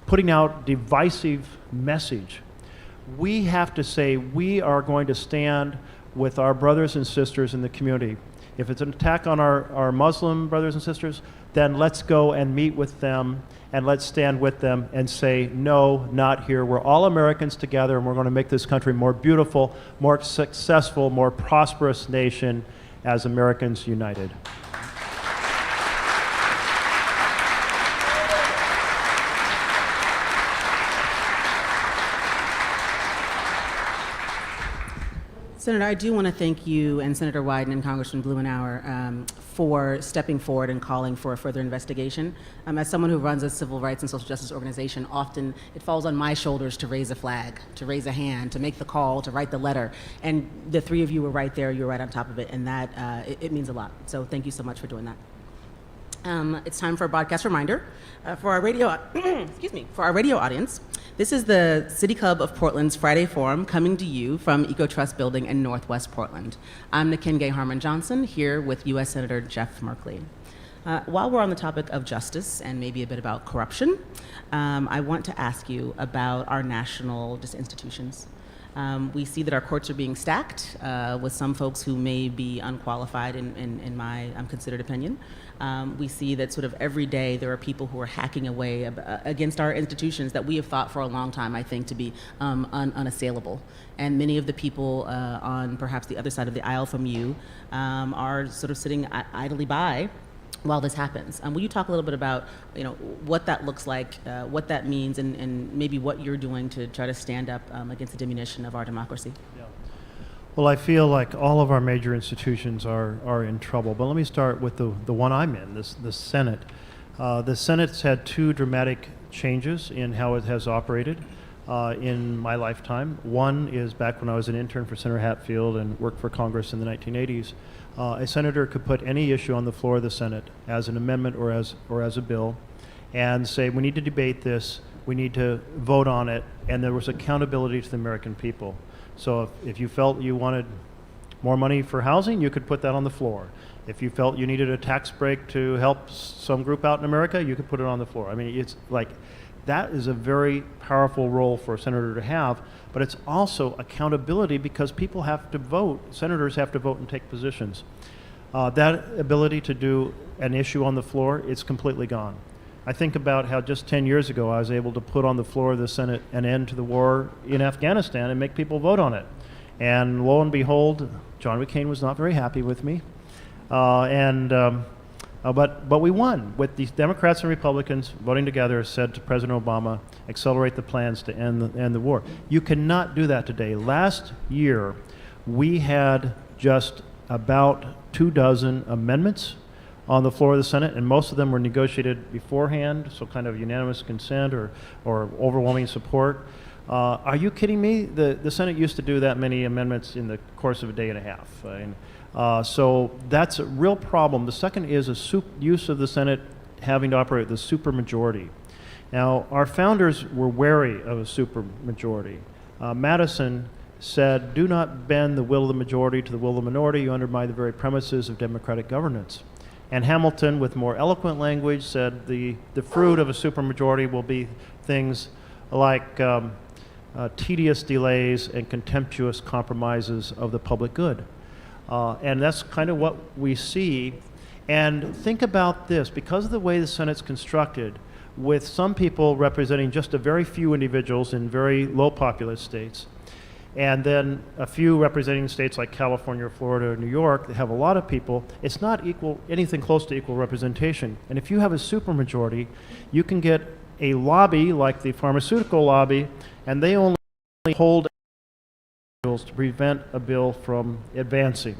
putting out divisive message, we have to say we are going to stand with our brothers and sisters in the community. If it's an attack on our Muslim brothers and sisters, then let's go and meet with them and let's stand with them and say, no, not here. We're all Americans together, and we're going to make this country more beautiful, more successful, more prosperous nation as Americans united. Senator, I do want to thank you and Senator Wyden and Congressman Blumenauer for stepping forward and calling for a further investigation. As someone who runs a civil rights and social justice organization, often it falls on my shoulders to raise a flag, to raise a hand, to make the call, to write the letter. And the three of you were right there, you were right on top of it, and that it means a lot. So thank you so much for doing that. It's time for a broadcast reminder. For our radio, for our radio audience, this is the City Club of Portland's Friday Forum coming to you from EcoTrust Building in Northwest Portland. I'm Nikin Harmon Johnson here with U.S. Senator Jeff Merkley. While we're on the topic of justice and maybe a bit about corruption, I want to ask you about our national institutions. We see that our courts are being stacked with some folks who may be unqualified in my considered opinion. We see that sort of every day there are people who are hacking away against our institutions that we have thought for a long time, I think, to be unassailable. And many of the people on perhaps the other side of the aisle from you are sort of sitting idly by while this happens. Will you talk a little bit about what that looks like, what that means, and maybe what you're doing to try to stand up against the diminution of our democracy? Yeah. Well, I feel like all of our major institutions are in trouble, but let me start with the one I'm in, the Senate. The Senate's had two dramatic changes in how it has operated in my lifetime. One is back when I was an intern for Senator Hatfield and worked for Congress in the 1980s. A senator could put any issue on the floor of the Senate as an amendment or as a bill and say, we need to debate this, we need to vote on it, and there was accountability to the American people. So if you felt you wanted more money for housing, you could put that on the floor. If you felt you needed a tax break to help some group out in America, you could put it on the floor. I mean, it's like, that is a very powerful role for a senator to have, but it's also accountability because people have to vote, senators have to vote and take positions. That ability to do an issue on the floor, it's completely gone. I think about how just 10 years ago I was able to put on the floor of the Senate an end to the war in Afghanistan and make people vote on it. And lo and behold, John McCain was not very happy with me. But we won with these Democrats and Republicans voting together, said to President Obama, accelerate the plans to end the war. You cannot do that today. Last year, we had just about 24 amendments on the floor of the Senate, and most of them were negotiated beforehand, so kind of unanimous consent or overwhelming support. Are you kidding me? The Senate used to do that many amendments in the course of a day and a half. So that's a real problem. The second is a use of the Senate having to operate with a supermajority. Now, our founders were wary of a supermajority. Madison said, do not bend the will of the majority to the will of the minority. You undermine the very premises of democratic governance. And Hamilton, with more eloquent language, said the fruit of a supermajority will be things like tedious delays and contemptuous compromises of the public good. And that's kind of what we see. And think about this, because of the way the Senate's constructed, with some people representing just a very few individuals in very low populous states, and then a few representing states like California, Florida, or New York that have a lot of people, it's not anything close to equal representation. And if you have a supermajority, you can get a lobby like the pharmaceutical lobby, and they only hold to prevent a bill from advancing.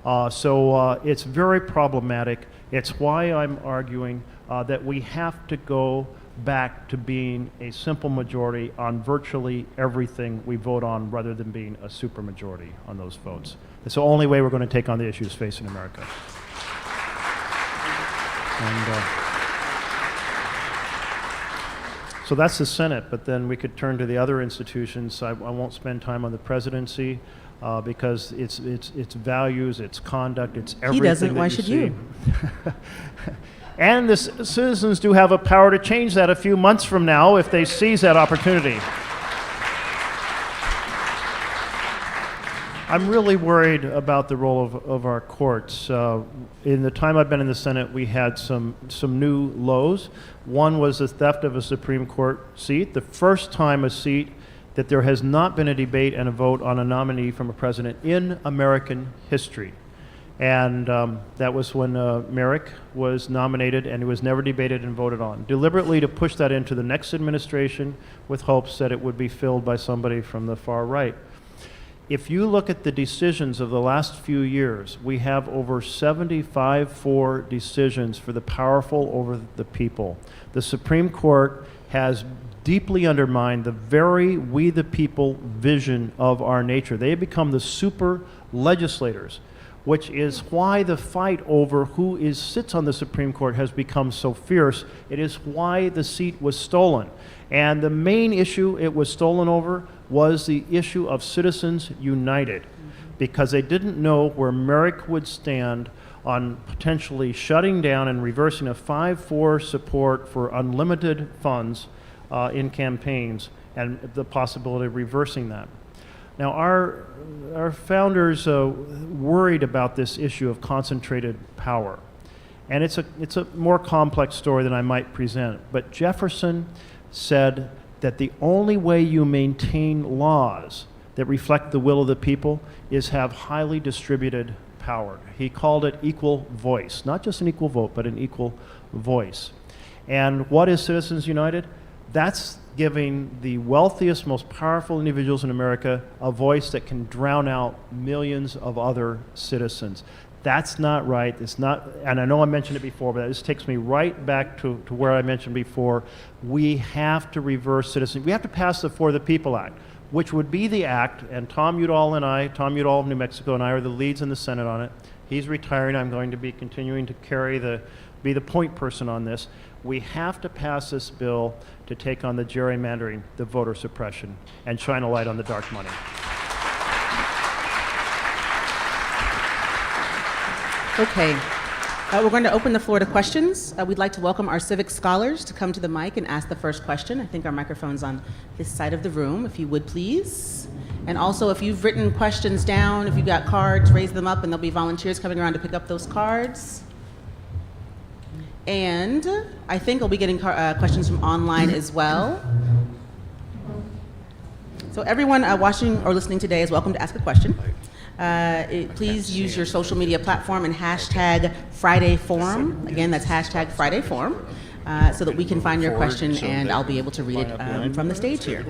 So it's very problematic. It's why I'm arguing that we have to go back to being a simple majority on virtually everything we vote on rather than being a supermajority on those votes. It's the only way we're going to take on the issues facing America. And, so that's the Senate, but then we could turn to the other institutions. I won't spend time on the presidency because its values, its conduct, its everything. He doesn't. Why should you? And the citizens do have a power to change that a few months from now if they seize that opportunity. I'm really worried about the role of our courts. In the time I've been in the Senate, we had some new lows. One was the theft of a Supreme Court seat, the first time a seat that there has not been a debate and a vote on a nominee from a president in American history. And that was when Merrick was nominated, and it was never debated and voted on, deliberately to push that into the next administration with hopes that it would be filled by somebody from the far right. If you look at the decisions of the last few years, we have over 75-4 decisions for the powerful over the people. The Supreme Court has deeply undermined the very we the people vision of our nature. They have become the super legislators, which is why the fight over who sits on the Supreme Court has become so fierce. It is why the seat was stolen. And the main issue it was stolen over was the issue of Citizens United, because they didn't know where Merrick would stand on potentially shutting down and reversing a 5-4 support for unlimited funds in campaigns, and the possibility of reversing that. Now, our founders worried about this issue of concentrated power, and it's a more complex story than I might present. But Jefferson said that the only way you maintain laws that reflect the will of the people is have highly distributed power. He called it equal voice, not just an equal vote, but an equal voice. And what is Citizens United? That's giving the wealthiest, most powerful individuals in America a voice that can drown out millions of other citizens. That's not right. It's not, and I know I mentioned it before, but this takes me right back to where I mentioned before. We have to reverse citizenship. We have to pass the For the People Act, which would be the act, and Tom Udall of New Mexico and I are the leads in the Senate on it. He's retiring. I'm going to be continuing to be the point person on this. We have to pass this bill to take on the gerrymandering, the voter suppression, and shine a light on the dark money. Okay. We're going to open the floor to questions. We'd like to welcome our civic scholars to come to the mic and ask the first question. I think our microphone's on this side of the room, if you would please. And also, if you've written questions down, if you've got cards, raise them up, and there'll be volunteers coming around to pick up those cards. And I think we'll be getting questions from online as well. So everyone watching or listening today is welcome to ask a question. Please use your social media platform and hashtag Friday Forum. Again, that's hashtag Friday Forum, so that we can find your question and I'll be able to read it from the stage here.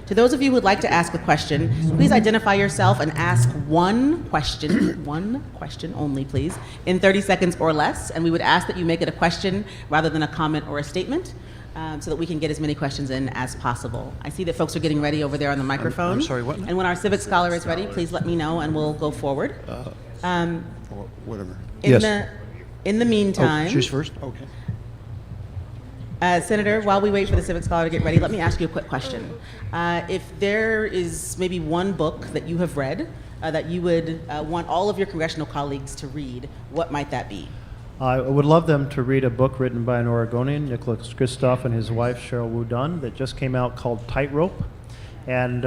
To those of you who would like to ask a question, please identify yourself and ask one question only, please, in 30 seconds or less. And we would ask that you make it a question rather than a comment or a statement, so that we can get as many questions in as possible. I see that folks are getting ready over there on the microphone. I'm sorry, what? And when our civic scholar is ready, please let me know and we'll go forward. Whatever. In the meantime, She's first? Okay. Senator, while we wait for the civic scholar to get ready, let me ask you a quick question. If there is maybe one book that you have read that you would want all of your congressional colleagues to read, what might that be? I would love them to read a book written by an Oregonian, Nicholas Kristof, and his wife, Cheryl Wu Dunn, that just came out called Tightrope. And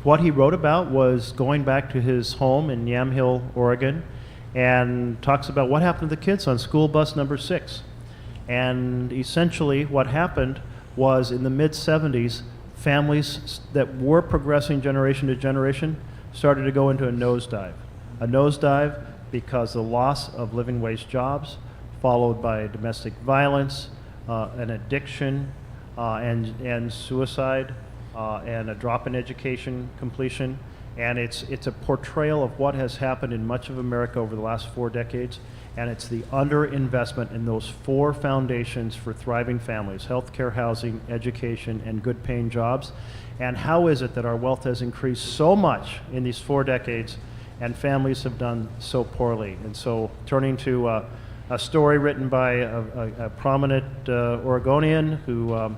what he wrote about was going back to his home in Yamhill, Oregon, and talks about what happened to the kids on school bus number 6. And essentially what happened was in the mid-70s, families that were progressing generation to generation started to go into a nosedive. A nosedive because the loss of living wage jobs, followed by domestic violence, an addiction, and suicide, and a drop in education completion. And it's a portrayal of what has happened in much of America over the last 4 decades. And it's the underinvestment in those 4 foundations for thriving families: healthcare, housing, education, and good paying jobs. And how is it that our wealth has increased so much in these 4 decades and families have done so poorly? And so turning to a story written by a prominent Oregonian who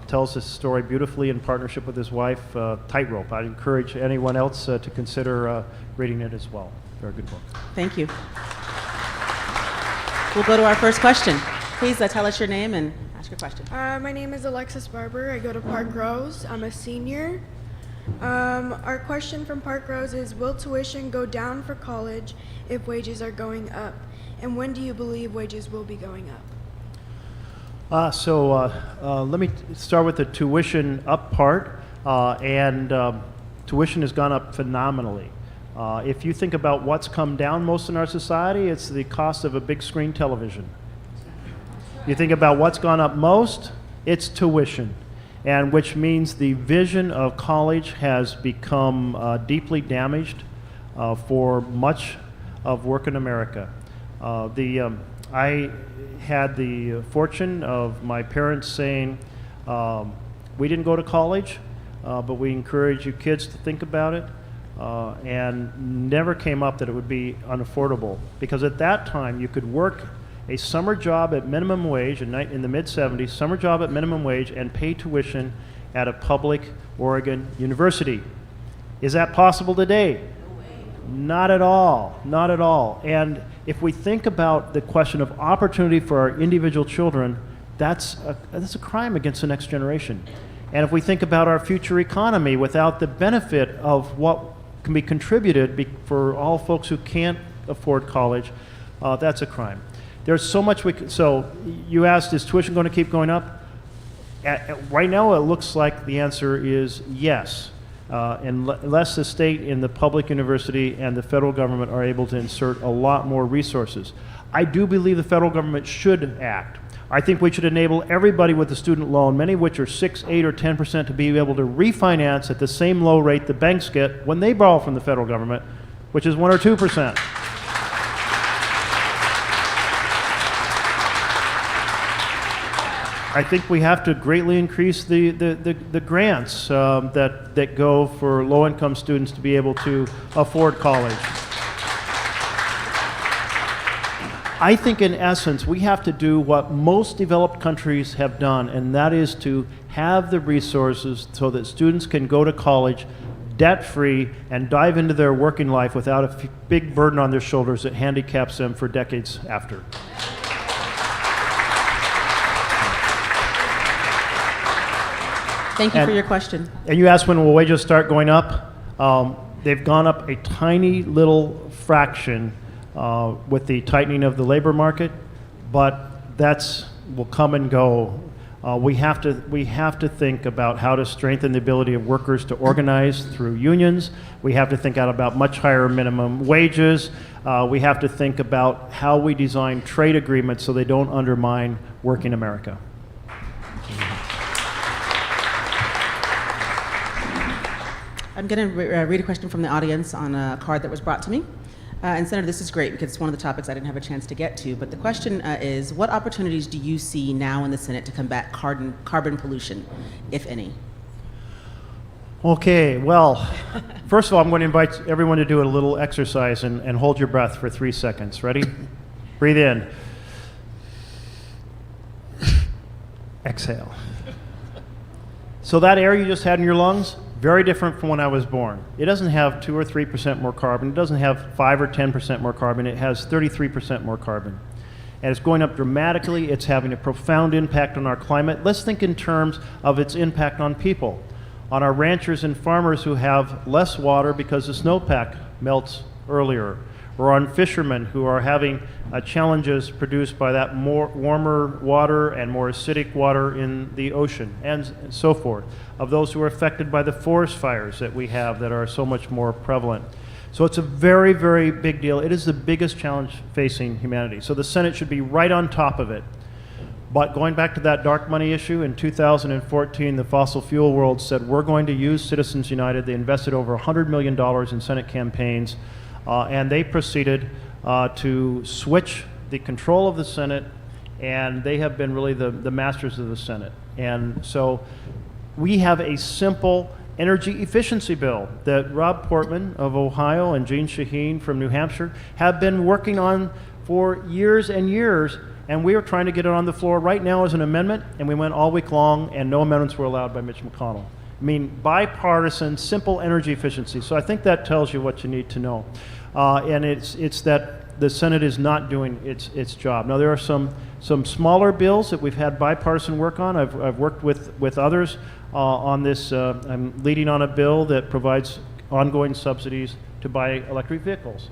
tells this story beautifully in partnership with his wife, Tightrope. I'd encourage anyone else to consider reading it as well. Very good book. Thank you. We'll go to our first question. Please tell us your name and ask your question. My name is Alexis Barber. I go to Park Rose. I'm a senior. Our question from Park Rose is, will tuition go down for college if wages are going up? And when do you believe wages will be going up? Let me start with the tuition up part. Tuition has gone up phenomenally. If you think about what's come down most in our society, it's the cost of a big screen television. You think about what's gone up most, it's tuition, and which means the vision of college has become deeply damaged for much of work in America. I had the fortune of my parents saying, we didn't go to college, but we encourage you kids to think about it, and never came up that it would be unaffordable. Because at that time, you could work a summer job at minimum wage in the mid-'70s, summer job at minimum wage, and pay tuition at a public Oregon university. Is that possible today? Not at all, not at all. And if we think about the question of opportunity for our individual children, that's a crime against the next generation. And if we think about our future economy without the benefit of what can be contributed for all folks who can't afford college, that's a crime. There's so much so you asked, is tuition going to keep going up? Right now it looks like the answer is yes. Unless the state and the public university and the federal government are able to insert a lot more resources. I do believe the federal government should act. I think we should enable everybody with a student loan, many of which are 6, 8, or 10%, to be able to refinance at the same low rate the banks get when they borrow from the federal government, which is 1 or 2%. I think we have to greatly increase the grants that go for low-income students to be able to afford college. I think in essence we have to do what most developed countries have done, and that is to have the resources so that students can go to college debt-free and dive into their working life without a big burden on their shoulders that handicaps them for decades after. Thank you for your question. And you asked when will wages start going up? They've gone up a tiny little fraction with the tightening of the labor market, but will come and go. We have to think about how to strengthen the ability of workers to organize through unions. We have to think out about much higher minimum wages. We have to think about how we design trade agreements so they don't undermine working America. I'm going to read a question from the audience on a card that was brought to me. And Senator, this is great because it's one of the topics I didn't have a chance to get to. But the question is, what opportunities do you see now in the Senate to combat carbon pollution, if any? Okay, well, first of all, I'm going to invite everyone to do a little exercise and hold your breath for 3 seconds. Ready? Breathe in. Exhale. So that air you just had in your lungs, very different from when I was born. It doesn't have 2 or 3% more carbon. It doesn't have 5 or 10% more carbon. It has 33% more carbon. And it's going up dramatically. It's having a profound impact on our climate. Let's think in terms of its impact on people, on our ranchers and farmers who have less water because the snowpack melts earlier, or on fishermen who are having challenges produced by that warmer water and more acidic water in the ocean, and so forth, of those who are affected by the forest fires that we have that are so much more prevalent. So it's a very, very big deal. It is the biggest challenge facing humanity. So the Senate should be right on top of it. But going back to that dark money issue, in 2014, the fossil fuel world said, we're going to use Citizens United. They invested over $100 million in Senate campaigns. And they proceeded to switch the control of the Senate, and they have been really the masters of the Senate. And so we have a simple energy efficiency bill that Rob Portman of Ohio and Jean Shaheen from New Hampshire have been working on for years and years, and we are trying to get it on the floor right now as an amendment, and we went all week long, and no amendments were allowed by Mitch McConnell. I mean, bipartisan, simple energy efficiency. So I think that tells you what you need to know. And it's that the Senate is not doing its job. Now, there are some smaller bills that we've had bipartisan work on. I've worked with others on this. I'm leading on a bill that provides ongoing subsidies to buy electric vehicles.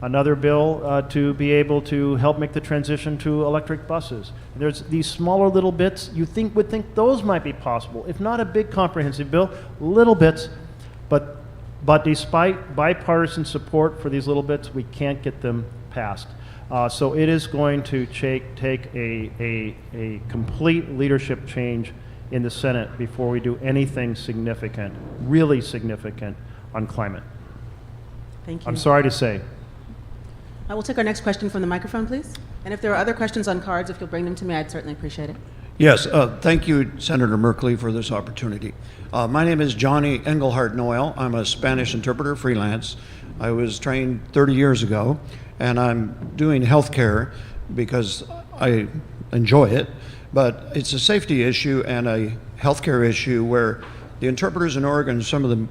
Another bill to be able to help make the transition to electric buses. There's these smaller little bits you would think those might be possible. If not a big comprehensive bill, little bits, but despite bipartisan support for these little bits, we can't get them passed. So it is going to take a complete leadership change in the Senate before we do anything significant, really significant, on climate. Thank you. I'm sorry to say. I will take our next question from the microphone, please. And if there are other questions on cards, if you'll bring them to me, I'd certainly appreciate it. Yes, thank you, Senator Merkley, for this opportunity. My name is Johnny Engelhardt Noel. I'm a Spanish interpreter, freelance. I was trained 30 years ago, and I'm doing healthcare because I enjoy it, but it's a safety issue and a healthcare issue where the interpreters in Oregon are some of the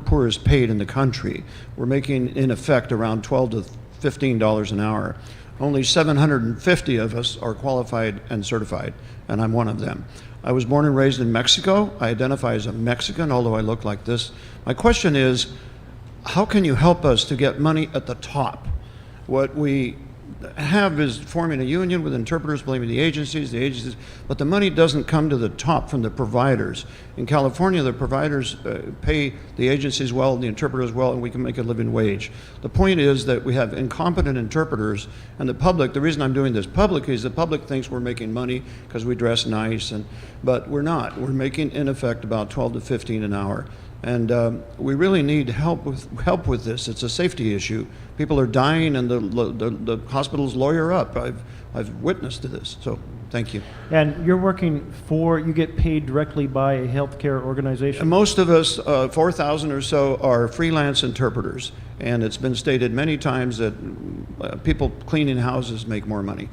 poorest paid in the country. We're making, in effect, around $12 to $15 an hour. Only 750 of us are qualified and certified, and I'm one of them. I was born and raised in Mexico. I identify as a Mexican, although I look like this. My question is, how can you help us to get money at the top? What we have is forming a union with interpreters, blaming the agencies, but the money doesn't come to the top from the providers. In California, the providers pay the agencies well, the interpreters well, and we can make a living wage. The point is that we have incompetent interpreters, and the public, the reason I'm doing this publicly is the public thinks we're making money because we dress nice, but we're not. We're making, in effect, about 12 to 15 an hour. And we really need help with this. It's a safety issue. People are dying, and the hospitals lawyer up. I've witnessed to this. So thank you. And you're working you get paid directly by a healthcare organization? And most of us, 4,000 or so, are freelance interpreters. And it's been stated many times that people cleaning houses make more money.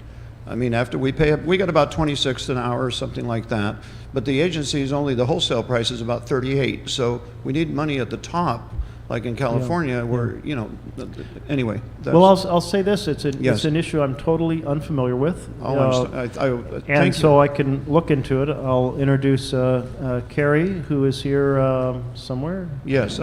I mean, after we pay, we got about 26 an hour or something like that. But the agency is only, the wholesale price is about 38. So we need money at the top, like in California, where, you know, anyway. Well, I'll say this, it's an issue I'm totally unfamiliar with. Thank so you. I can look into it. I'll introduce Carrie, who is here somewhere. Yes,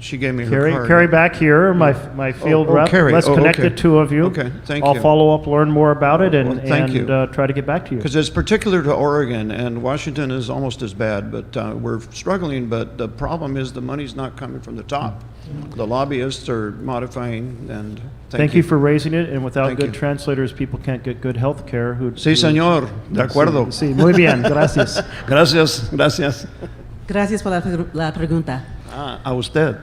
she gave me her card. Carrie back here, my field rep. Carrie. Let's connect okay. the two of you. Okay, thank I'll you. follow up, learn more about it, and you. try to get back to you. Because it's particular to Oregon, and Washington is almost as bad, but we're struggling, but the problem is the money's not coming from the top. The lobbyists are modifying, and thank you for raising it, and without Thank good you. translators, people can't get good health care. Sí, señor. De acuerdo. Sí, muy bien, gracias. Gracias, gracias. Gracias por la pregunta. A usted.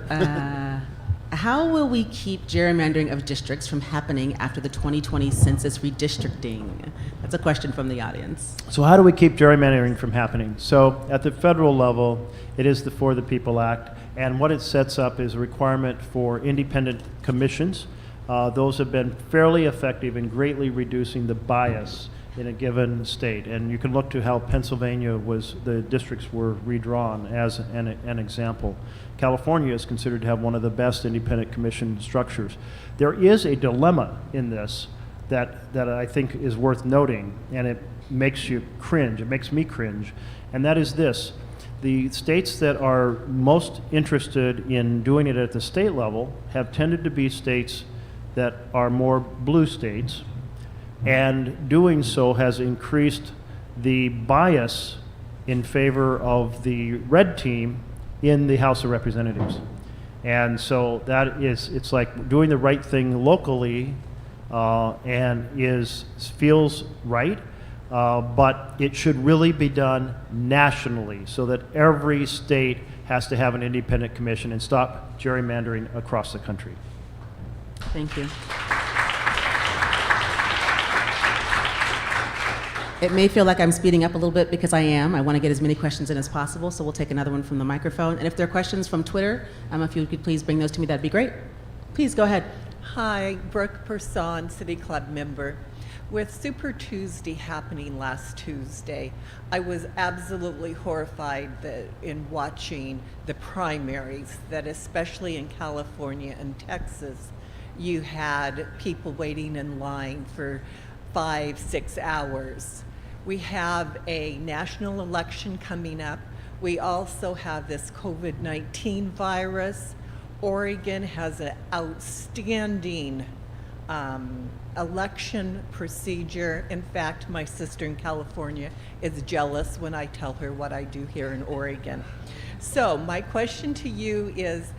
How will we keep gerrymandering of districts from happening after the 2020 census redistricting? That's a question from the audience. So how do we keep gerrymandering from happening? So at the federal level, it is the For the People Act, and what it sets up is a requirement for independent commissions. Those have been fairly effective in greatly reducing the bias in a given state. And you can look to how Pennsylvania the districts were redrawn as an example. California is considered to have one of the best independent commission structures. There is a dilemma in this that I think is worth noting, and it makes you cringe, it makes me cringe, and that is this. The states that are most interested in doing it at the state level have tended to be states that are more blue states, and doing so has increased the bias in favor of the red team in the House of Representatives. And so it's like doing the right thing locally and feels right, but it should really be done nationally so that every state has to have an independent commission and stop gerrymandering across the country. Thank you. It may feel like I'm speeding up a little bit because I am. I want to get as many questions in as possible, so we'll take another one from the microphone. And if there are questions from Twitter, if you could please bring those to me, that'd be great. Please go ahead. Hi, Brooke Person, City Club member. With Super Tuesday happening last Tuesday, I was absolutely horrified in watching the primaries, that especially in California and Texas, you had people waiting in line for 5, 6 hours. We have a national election coming up. We also have this COVID-19 virus. Oregon has an outstanding election procedure. In fact, my sister in California is jealous when I tell her what I do here in Oregon. So my question to you is,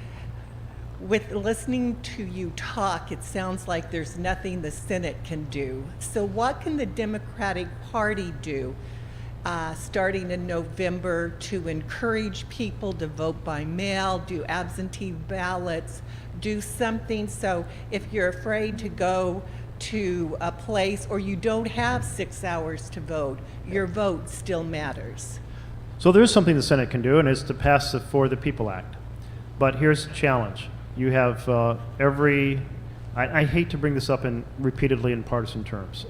with listening to you talk, it sounds like there's nothing the Senate can do. So what can the Democratic Party do starting in November to encourage people to vote by mail, do absentee ballots, do something so if you're afraid to go to a place or you don't have 6 hours to vote, your vote still matters? So there's something the Senate can do, and it's to pass the For the People Act. But here's the challenge. You have I hate to bring this up repeatedly in partisan terms,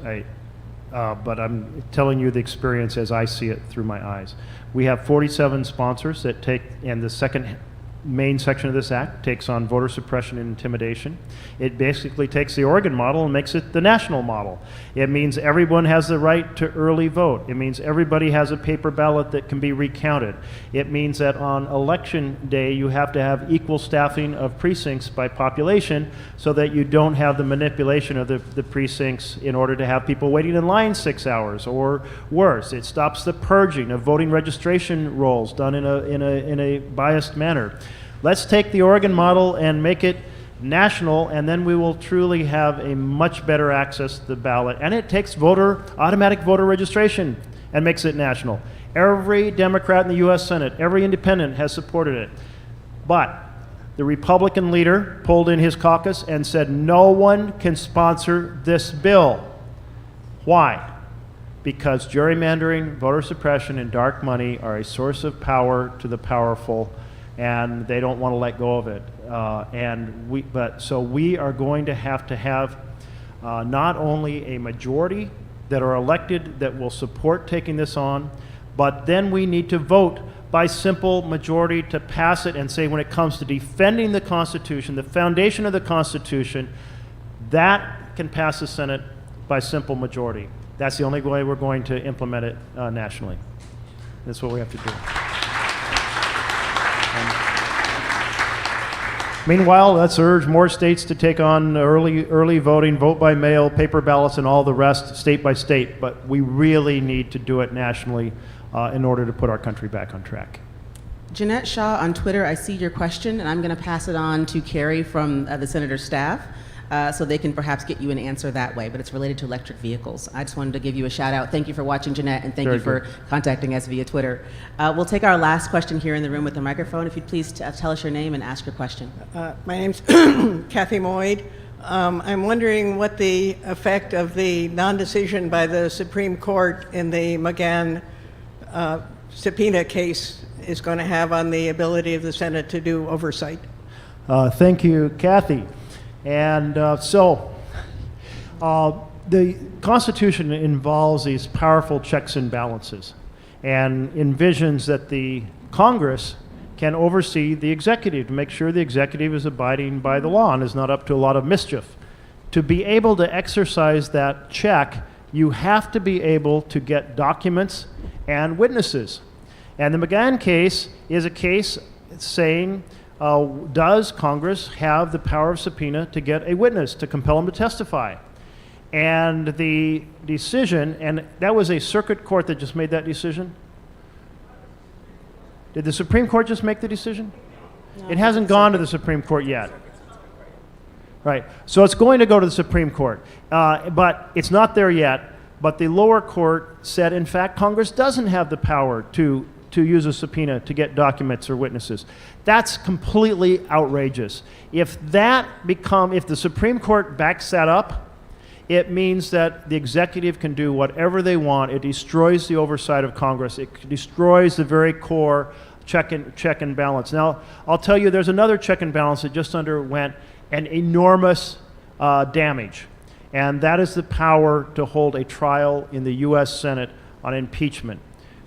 but I'm telling you the experience as I see it through my eyes. We have 47 sponsors that take, and the second main section of this act takes on voter suppression and intimidation. It basically takes the Oregon model and makes it the national model. It means everyone has the right to early vote. It means everybody has a paper ballot that can be recounted. It means that on election day you have to have equal staffing of precincts by population so that you don't have the manipulation of the precincts in order to have people waiting in line 6 hours or worse. It stops the purging of voting registration rolls done in a biased manner. Let's take the Oregon model and make it national, and then we will truly have a much better access to the ballot. And it takes automatic voter registration and makes it national. Every Democrat in the U.S. Senate, every independent has supported it. But the Republican leader pulled in his caucus and said no one can sponsor this bill. Why? Because gerrymandering, voter suppression, and dark money are a source of power to the powerful, and they don't want to let go of it. So we are going to have not only a majority that are elected that will support taking this on, but then we need to vote by simple majority to pass it and say when it comes to defending the Constitution, the foundation of the Constitution, that can pass the Senate by simple majority. That's the only way we're going to implement it nationally. That's what we have to do. Meanwhile, let's urge more states to take on early voting, vote by mail, paper ballots, and all the rest, state by state. But we really need to do it nationally in order to put our country back on track. Jeanette Shaw on Twitter, I see your question, and I'm going to pass it on to Carrie from the Senator's staff so they can perhaps get you an answer that way, but it's related to electric vehicles. I just wanted to give you a shout out. Thank you for watching, Jeanette, and thank you for contacting us via Twitter. We'll take our last question here in the room with the microphone. If you'd please tell us your name and ask your question. My name's Kathy Moyd. I'm wondering what the effect of the non-decision by the Supreme Court in the McGahn subpoena case is going to have on the ability of the Senate to do oversight. Thank you, Kathy. And the Constitution involves these powerful checks and balances and envisions that the Congress can oversee the executive to make sure the executive is abiding by the law and is not up to a lot of mischief. To be able to exercise that check, you have to be able to get documents and witnesses. And the McGahn case is a case saying, does Congress have the power of subpoena to get a witness, to compel him to testify? And the decision, and that was a circuit court that just made that decision? Did the Supreme Court just make the decision? No, it hasn't gone to the Supreme Court yet. Right, so it's going to go to the Supreme Court, but it's not there yet. But the lower court said, in fact, Congress doesn't have the power to use a subpoena to get documents or witnesses. That's completely outrageous. If the Supreme Court backs that up, it means that the executive can do whatever they want. It destroys the oversight of Congress. It destroys the very core check and balance. Now, I'll tell you, there's another check and balance that just underwent an enormous damage, and that is the power to hold a trial in the U.S. Senate on impeachment.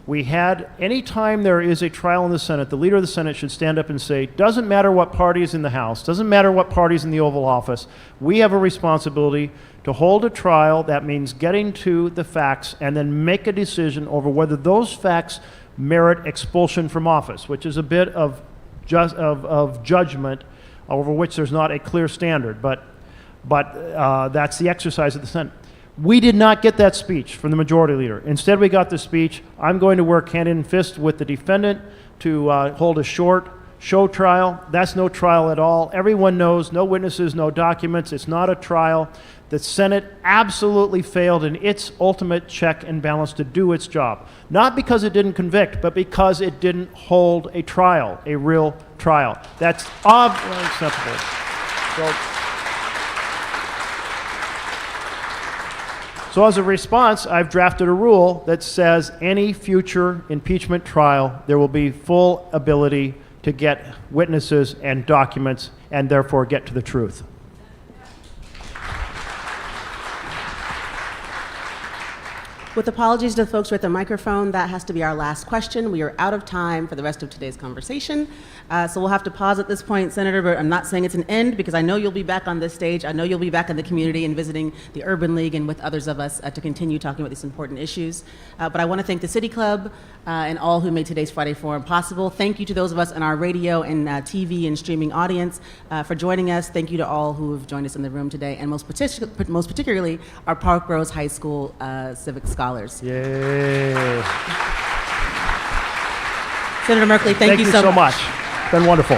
We had, anytime there is a trial in the Senate, the leader of the Senate should stand up and say, doesn't matter what party is in the House, doesn't matter what party is in the Oval Office, we have a responsibility to hold a trial. That means getting to the facts and then make a decision over whether those facts merit expulsion from office, which is a bit of judgment over which there's not a clear standard, but that's the exercise of the Senate. We did not get that speech from the majority leader. Instead, we got the speech, I'm going to work hand in fist with the defendant to hold a short show trial. That's no trial at all. Everyone knows, no witnesses, no documents. It's not a trial. The Senate absolutely failed in its ultimate check and balance to do its job. Not because it didn't convict, but because it didn't hold a trial, a real trial. That's unacceptable. So as a response, I've drafted a rule that says any future impeachment trial, there will be full ability to get witnesses and documents and therefore get to the truth. With apologies to the folks with the microphone, that has to be our last question. We are out of time for the rest of today's conversation. So we'll have to pause at this point, Senator, but I'm not saying it's an end because I know you'll be back on this stage. I know you'll be back in the community and visiting the Urban League and with others of us to continue talking about these important issues. But I want to thank the City Club and all who made today's Friday Forum possible. Thank you to those of us in our radio and TV and streaming audience for joining us. Thank you to all who have joined us in the room today, and most particularly our Park Rose High School civic scholars. Yay. Senator Merkley, thank you so much. It's been wonderful.